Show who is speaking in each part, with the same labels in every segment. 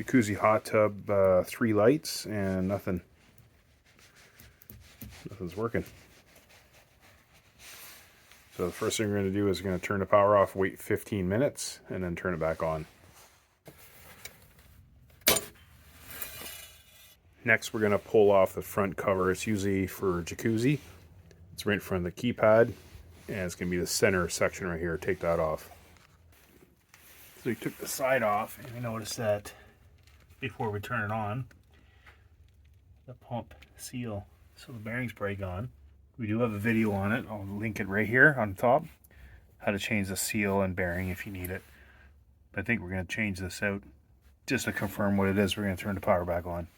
Speaker 1: Jacuzzi Hot Tub, 3 lights, and nothing's working. So the first thing we're going to do is we're going to turn the power off, wait 15 minutes, and then turn it back on. Next, we're going to pull off the front cover. It's usually for jacuzzi. It's right in front of the keypad, and it's going to be the center section right here. Take that off. So we took the side off, and we noticed that before we turn it on, the pump seal, so the bearings break on. We do have a video on it. I'll link it right here on top. How to change the seal and bearing if you need it. But I think we're going to change this out just to confirm what it is. We're going to turn the power back on.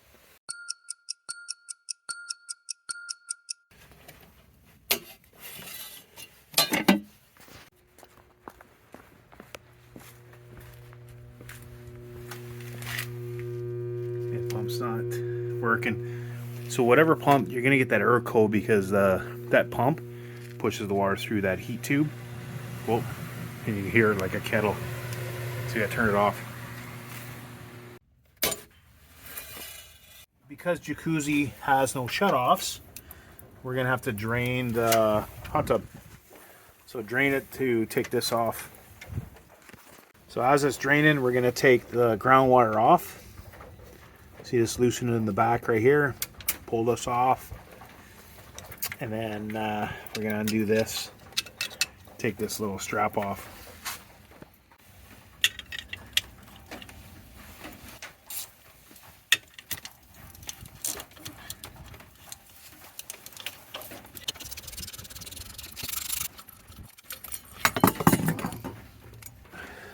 Speaker 1: Pump's not working. So whatever pump, you're gonna get that error code because that pump pushes the water through that heat tube. Whoa, and you can hear it like a kettle. So you gotta turn it off. Because jacuzzi has no shutoffs, we're gonna have to drain the hot tub. So drain it to take this off. So as it's draining, we're gonna take the groundwater off. See this loosened in the back right here. Pull this off, and then we're gonna undo this. Take this little strap off.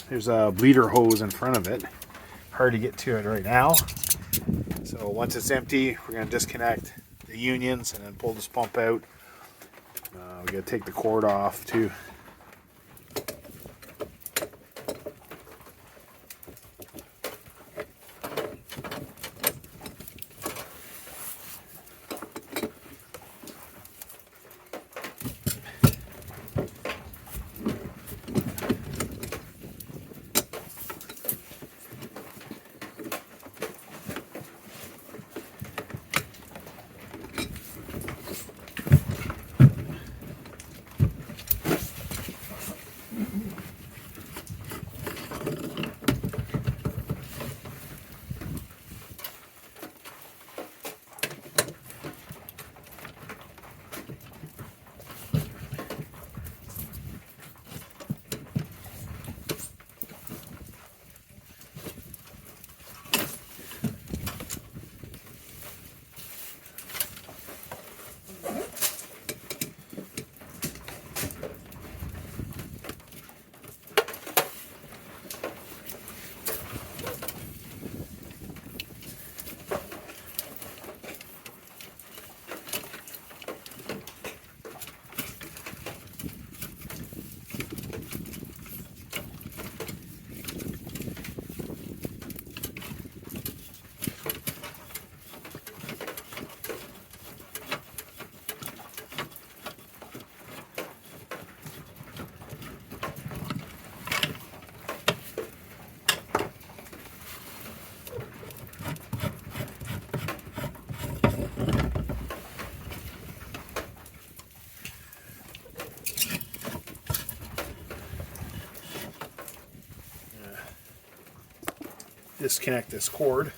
Speaker 1: There's a bleeder hose in front of it. Hard to get to it right now. So once it's empty, we're going to disconnect the unions and then pull this pump out. We're going to take the cord off too. Disconnect this cord.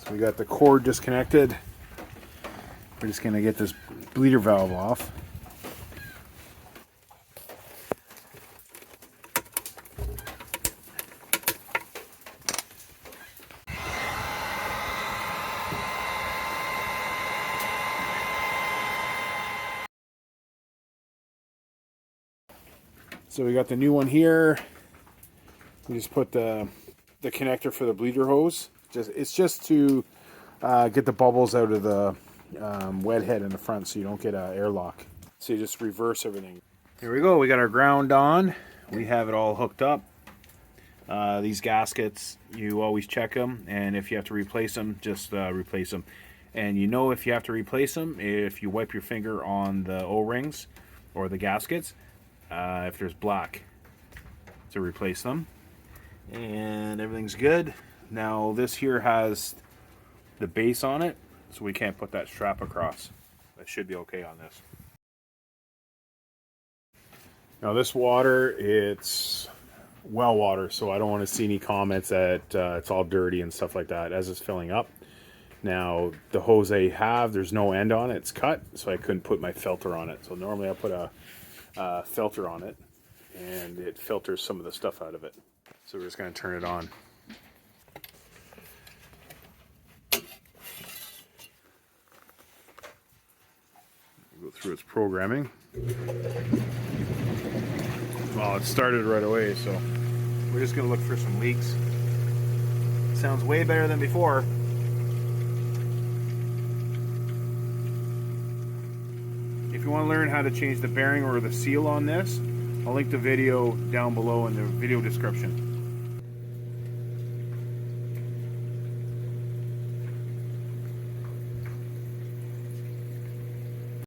Speaker 1: We got the cord disconnected. We're just going to get this bleeder valve off. So we got the new one here. We just put the connector for the bleeder hose. It's just to get the bubbles out of the wet head in the front so you don't get an airlock. So you just reverse everything. Here we go. We got our ground on. We have it all hooked up. These gaskets, you always check them, and if you have to replace them, just replace them. And you know if you have to replace them if you wipe your finger on the O-rings or the gaskets, if there's black, to replace them. And everything's good. Now this here has the base on it, so we can't put that strap across. That should be okay on this. Now this water, it's well water, so I don't want to see any comments that it's all dirty and stuff like that as it's filling up. Now the hose I have, there's no end on it, it's cut, so I couldn't put my filter on it. So normally I put a filter on it, and it filters some of the stuff out of it. So we're just going to turn it on. Go through its programming. Well, it started right away, so we're just going to look for some leaks. Sounds way better than before. If you want to learn how to change the bearing or the seal on this, I'll link the video down below in the video description.